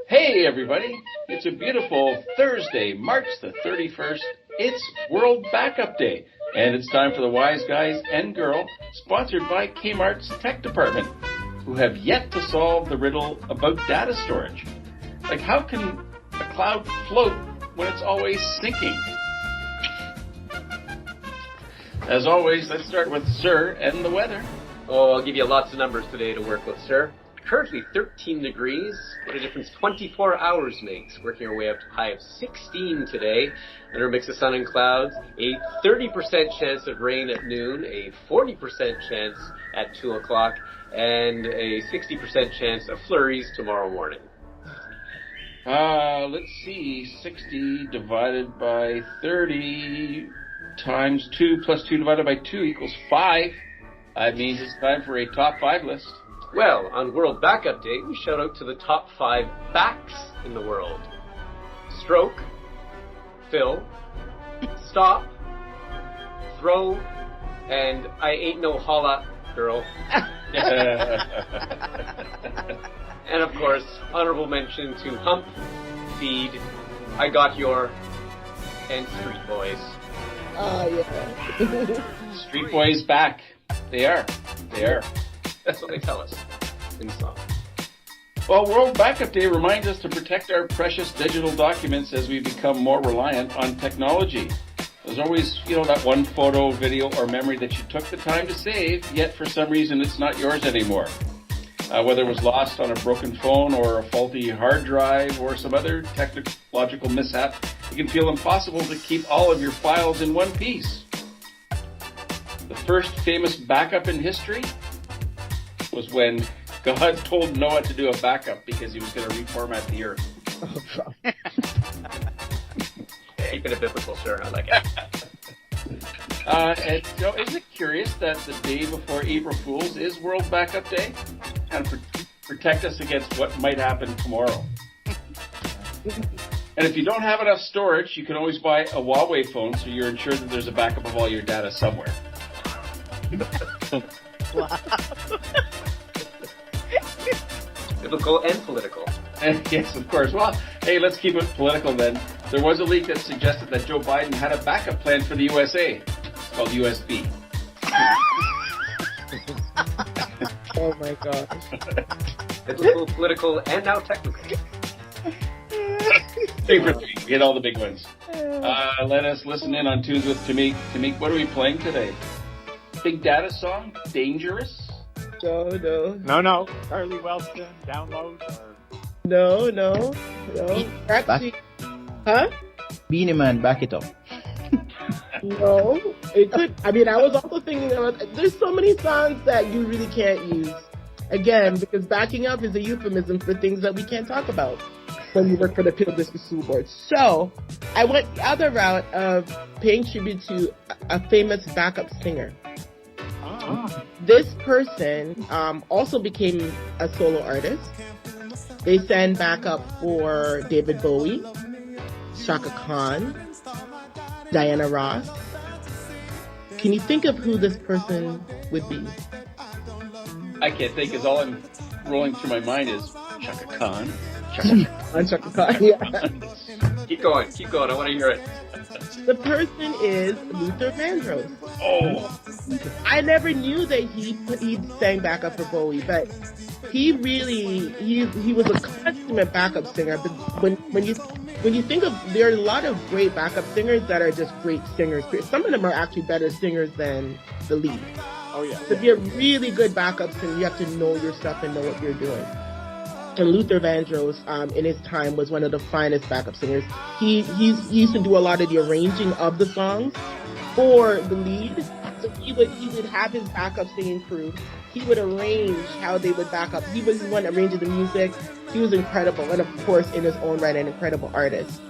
Hey everybody, it's a beautiful Thursday, March the 31st. It's World Backup Day, and it's time for the Wise Guys and Girl, sponsored by Kmart's Tech Department, who have yet to solve the riddle about data storage. Like, how can a cloud float when it's always sinking? As always, let's start with Sir and the weather. Oh, I'll give you lots of numbers today to work with, sir. Currently 13 degrees. What a difference 24 hours makes. Working our way up to a high of 16 today. Under a mix of sun and clouds. A 30% chance of rain at noon. A 40% chance at 2 o'clock. And a 60% chance of flurries tomorrow morning. Let's see. 60 divided by 30 times 2 plus 2 divided by 2 equals 5. That means it's time for a top 5 list. Well, on World Backup Day, we shout out to the top 5 backs in the world. Stroke, fill, stop, throw, and I ain't no holla girl. And of course, honorable mention to Hump, Feed, I Got Your, and Street Boys. Yeah. Street Boys back. They are. That's what they tell us in the song. Well, World Backup Day reminds us to protect our precious digital documents as we become more reliant on technology. There's always, that one photo, video, or memory that you took the time to save, yet for some reason it's not yours anymore. Whether it was lost on a broken phone or a faulty hard drive or some other technological mishap, it can feel impossible to keep all of your files in one piece. The first famous backup in history was when God told Noah to do a backup because he was going to reformat the earth. Keeping it biblical, sir. I like it. And isn't it curious that the day before April Fool's is World Backup Day? And protect us against what might happen tomorrow. And if you don't have enough storage, you can always buy a Huawei phone so you're ensured that there's a backup of all your data somewhere. Wow. Biblical and political. And yes, of course. Well, hey, let's keep it political then. There was a leak that suggested that Joe Biden had a backup plan for the USA. It's called USB. Oh my gosh. Biblical, political, and now technical. Favorite three. We hit all the big ones. Let us listen in on Tunes with Tamik. Tamik, what are we playing today? Big data song? Dangerous? No. Charlie Wellston, download, or... No. Actually, huh? Beanie Man, back it up. No. It could. I mean, I was also thinking about, there's so many songs that you really can't use. Again, because backing up is a euphemism for things that we can't talk about when you work for the Peel District School Board. So, I went the other route of paying tribute to a famous backup singer. This person also became a solo artist. They sang backup for David Bowie, Shaka Khan, Diana Ross. Can you think of who this person would be? I can't think, because all I'm rolling through my mind is Shaka Khan. Shaka Khan, yeah. Keep going. I want to hear it. The person is Luther Vandross. Oh. I never knew that he sang backup for Bowie, but he was a consummate backup singer. But when you think of, there are a lot of great backup singers that are just great singers. Some of them are actually better singers than the lead. Oh yeah. To be a really good backup singer, you have to know your stuff and know what you're doing. And Luther Vandross, in his time, was one of the finest backup singers. He used to do a lot of the arranging of the songs for the lead. So he would have his backup singing crew. He would arrange how they would back up. He was the one arranging the music. He was incredible, and of course, in his own right, an incredible artist.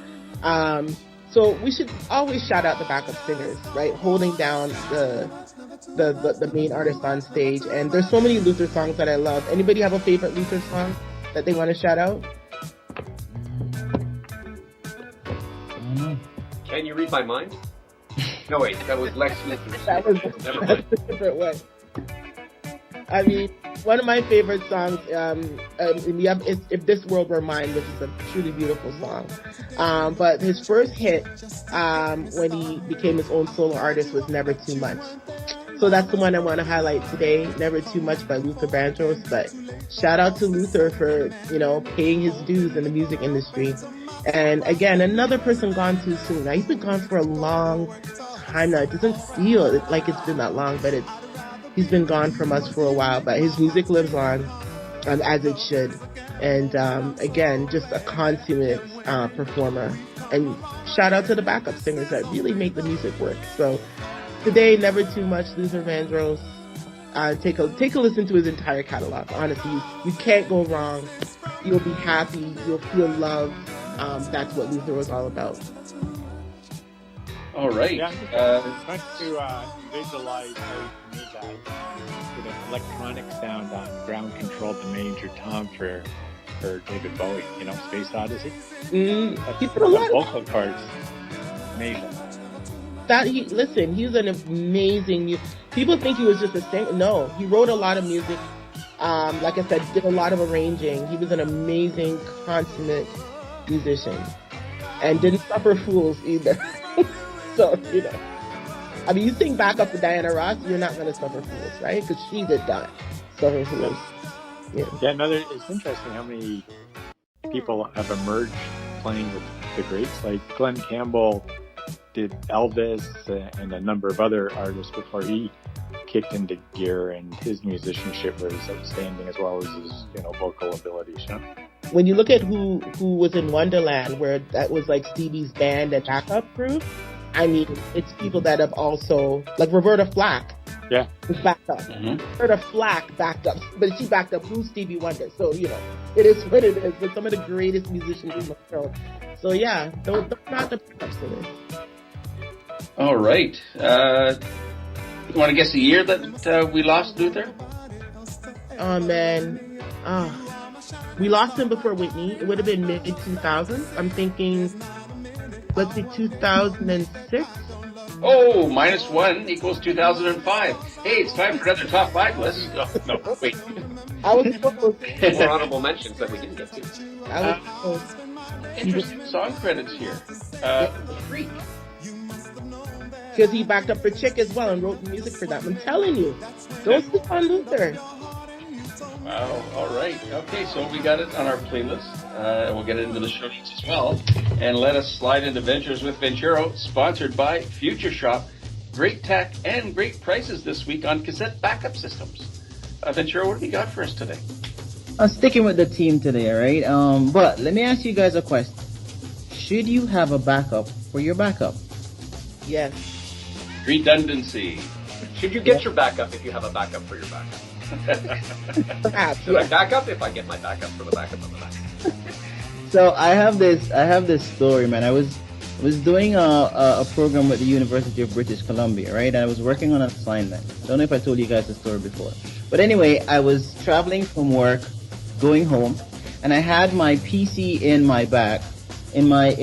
So we should always shout out the backup singers, right? Holding down the main artist on stage. And there's so many Luther songs that I love. Anybody have a favorite Luther song that they want to shout out? Can you read my mind? No, wait, that was Lex Luthor. That's a different one. I mean, One of my favorite songs, we have If This World Were Mine, which is a truly beautiful song. But his first hit, when he became his own solo artist, was Never Too Much. So that's the one I want to highlight today, Never Too Much by Luther Vandross. But shout out to Luther for, paying his dues in the music industry. And again, another person gone too soon. Now, he's been gone for a long time now. It doesn't feel like it's been that long, but he's been gone from us for a while. But his music lives on, as it should. And again, just a consummate performer. And shout out to the backup singers that really make the music work. So today, Never Too Much, Luther Vandross. Take a listen to his entire catalog. Honestly, you can't go wrong. You'll be happy. You'll feel loved. That's what Luther was all about. All right. Yeah, I'm trying to visualize how he made that sort of electronic sound on Ground Control to Major Tom for David Bowie, Space Odyssey. He put a lot of vocal parts. Amazing. He's an amazing. People think he was just a singer. No, he wrote a lot of music. Like I said, did a lot of arranging. He was an amazing, consummate musician, and didn't suffer fools either. So you sing back up to Diana Ross, you're not going to suffer fools, right? Because she did that. Suffer fools. Yeah. It's interesting how many people have emerged playing with the greats. Like Glenn Campbell did Elvis and a number of other artists before he kicked into gear, and his musicianship was outstanding as well as his vocal abilities. When you look at who was in Wonderland, where that was like Stevie's band and backup crew, I mean, it's people that have also, like Roberta Flack. Yeah. Was backed up. Mm-hmm. Roberta Flack backed up, but she backed up who Stevie Wonder. So, it is what it is. But some of the greatest musicians in the world. So yeah, those not the backup singers. All right. You want to guess the year that we lost Luther? Oh, man. We lost him before Whitney. It would have been mid-2000s. I'm thinking, let's see, 2006? Oh, -1 equals 2005. Hey, it's time for another top 5 list. Oh, no, wait. I was close. More honorable mentions that we didn't get to. I was close. Interesting song credits here. Freak. Because he backed up for Chick as well and wrote the music for that. I'm telling you. Don't sleep on Luther. Wow, all right. Okay, so we got it on our playlist. We'll get into the show notes as well. And let us slide into Ventures with Venturo, sponsored by Future Shop. Great tech and great prices this week on cassette backup systems. Venturo, what have you got for us today? I'm sticking with the team today, all right? But let me ask you guys a question. Should you have a backup for your backup? Yes. Redundancy. Should you get your backup if you have a backup for your backup? Perhaps. Should I back up if I get my backup for the backup of the backup? So I have this story, man. I was doing a program with the University of British Columbia, right? And I was working on an assignment. I don't know if I told you guys the story before. But anyway, I was traveling from work, going home, and I had my PC in my bag, in my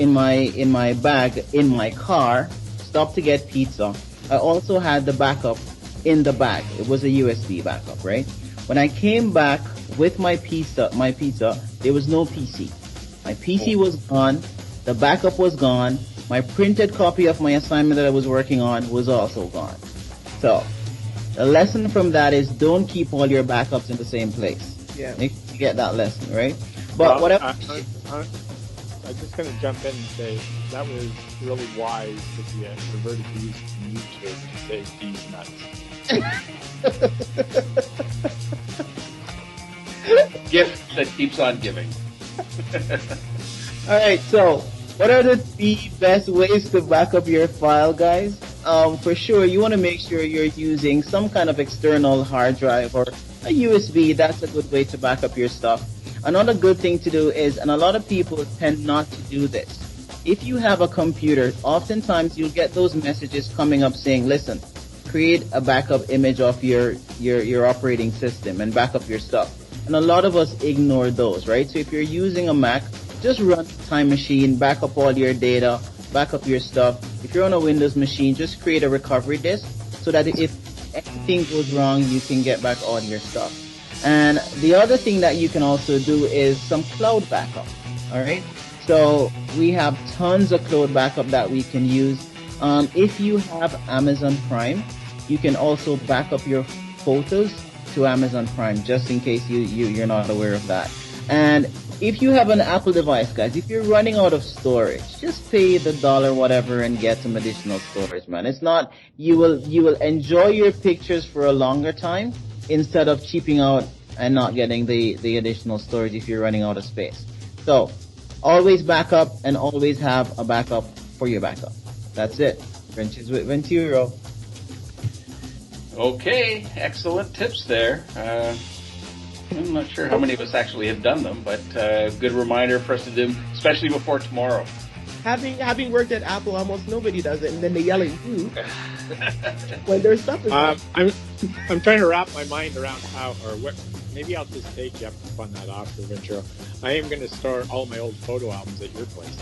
car, stopped to get pizza. I also had the backup in the bag. It was a USB backup, right? When I came back with my pizza, there was no PC. My PC was gone. The backup was gone. My printed copy of my assignment that I was working on was also gone. So, the lesson from that is don't keep all your backups in the same place. Yeah. Make sure you get that lesson, right? But whatever. I'm just going to jump in and say that was really wise that you reverted to using YouTube to say these nuts. Gift that keeps on giving. Alright, so what are the 3 best ways to back up your file, guys? For sure, you want to make sure you're using some kind of external hard drive or a USB. That's a good way to back up your stuff. Another good thing to do is, and a lot of people tend not to do this, if you have a computer, oftentimes you'll get those messages coming up saying, listen, create a backup image of your operating system and back up your stuff. And a lot of us ignore those, right? So if you're using a Mac, just run Time Machine, back up all your data, back up your stuff. If you're on a Windows machine, just create a recovery disk so that if anything goes wrong, you can get back all your stuff. And the other thing that you can also do is some cloud backup. All right. So we have tons of cloud backup that we can use. If you have Amazon Prime, you can also back up your photos to Amazon Prime, just in case you're not aware of that. And if you have an Apple device, guys, if you're running out of storage, just pay the $1 whatever and get some additional storage, man. It's not, you will enjoy your pictures for a longer time instead of cheaping out and not getting the additional storage if you're running out of space. So always back up and always have a backup for your backup. That's it. Wrenches with Venturo. Okay, excellent tips there. I'm not sure how many of us actually have done them, but good reminder for us to do, especially before tomorrow. Having worked at Apple, almost nobody does it, and then they yell at you when their stuff is. I'm trying to wrap my mind around how or what. Maybe I'll just take you up on that offer, Venturo. I am going to store all my old photo albums at your place.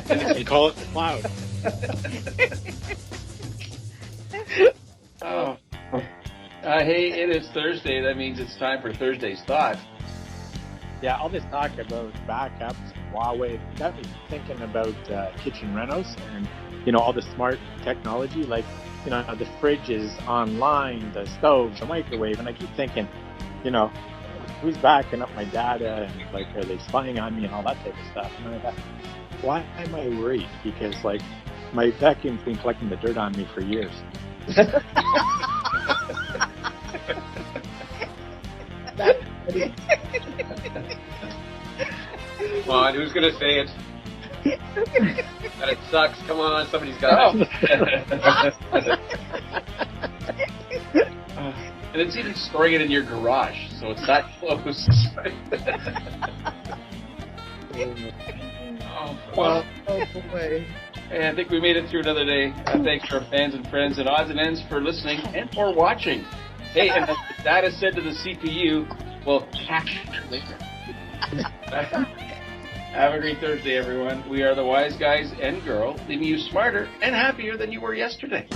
And call it the cloud. Oh. Hey, it is Thursday. That means it's time for Thursday's Thought. Yeah, all this talk about backups, Huawei, got me thinking about kitchen renos and, all the smart technology. Like, the fridge is online, the stove, the microwave, and I keep thinking, who's backing up my data and, like, are they spying on me and all that type of stuff. And I thought, why am I worried? Because, like, my vacuum's been collecting the dirt on me for years. Come on, who's gonna say it? That it sucks. Come on, somebody's got it. And it's even storing it in your garage, so it's that close. Oh boy. Hey, I think we made it through another day. Thanks to our fans and friends and odds and ends for listening and for watching. Hey, and as the data said to the CPU, we'll catch you later. Have a great Thursday, everyone. We are the Wise Guys and Girl, leaving you smarter and happier than you were yesterday.